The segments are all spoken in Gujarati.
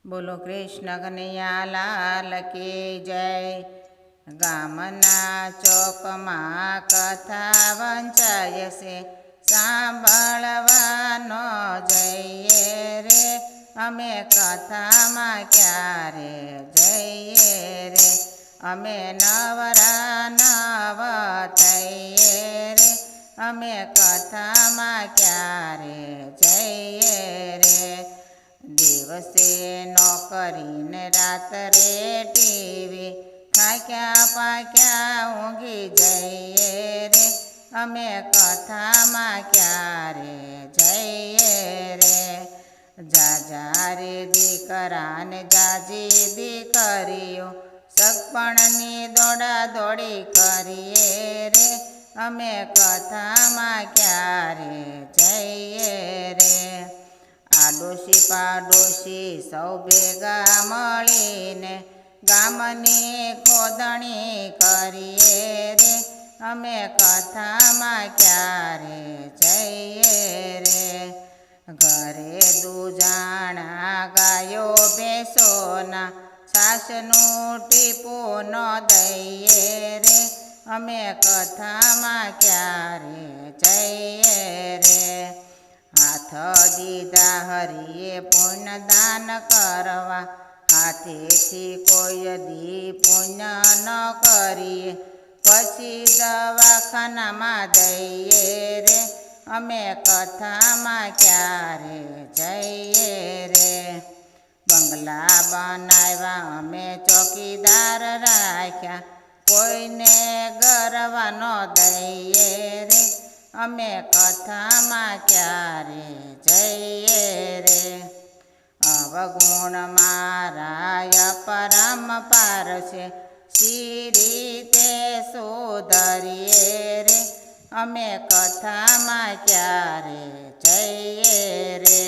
બોલો કૃષ્ણ કનૈયા લાલ કી જય। ગામના ચોકમાં કથા વંચાય છે, સાંભળવાનો જઈએ રે। અમે કથામાં ક્યારે જઈએ રે, અમે નવરા નવ થઈએ રે। અમે કથામાં ક્યારે જઈએ રે, દિવસે નોકરીને રાત્રે ટીવી, થાક્યા પાક્યા ઊંઘી જઈએ રે। અમે કથામાં ક્યારે જઈએ રે, જાજા રે દીકરાને જાજી દીકરીઓ, સગપણની દોડા દોડી કરીએ રે। અમે કથામાં ક્યારે જઈએ રે, આડોશી પાડોશી સૌ ભેગા મળીને ગામની ખોદણી કરીએ રે। અમે કથામાં ક્યારે જઈએ રે, ઘરે દૂજાણા ગાયો ભેંસોના છાશનું ટીપું ન દઈએ રે। અમે કથામાં ક્યારે જઈએ રે, હાથ દીધા હરિએ પુણ્ય દાન કરવા, હાથેથી કોઈ દી પુણ્ય ન કરીએ, પછી દવાખાનામાં દઈએ રે। અમે કથામાં ક્યારે જઈએ રે, બંગલા બનાવ્યા અમે ચોકીદાર રાખ્યા, કોઈને ગરવા ન દઈએ રે। અમે કથામાં ક્યારે જઈએ રે, અવગુણ મારા અપરંપાર છે, સી રીતે સુધરીએ રે। અમે કથામાં ક્યારે જઈએ રે,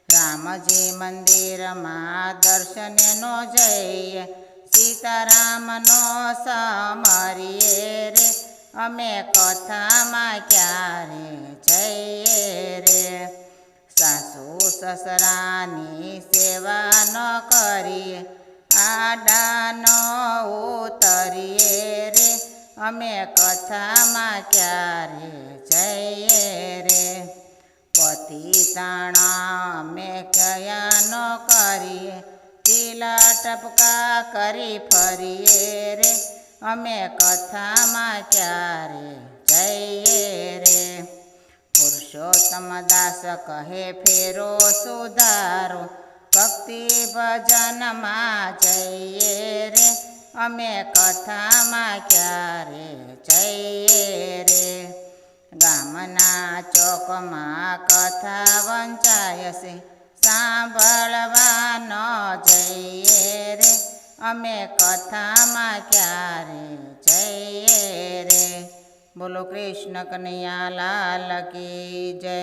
રામજી મંદિરમાં દર્શનનો જઈએ, સીતારામનો સમરીએ રે। અમે કથામાં ક્યારે જઈએ રે, સાસુ સસરાની સેવા ન કરીએ, આડા ન ઉતરીએ રે। અમે કથામાં ક્યારે જઈએ રે, પતિ તાણા અમે કયા ન કરીએ, ટીલા ટપકા કરી ફરીએ રે। અમે કથામાં ક્યારે જઈએ રે, પુરુષોત્તમ દાસ કહે ફેરો સુધારો, ભક્તિ ભજનમાં જઈએ રે। અમે કથામાં ક્યારે જઈએ રે, ગામના ચોકમાં કથા વંચાય છે, સાંભળવાનો જઈએ રે। અમે કથામાં ક્યારે જઈએ રે, બોલો કૃષ્ણ કનૈયા લાલ કી જય।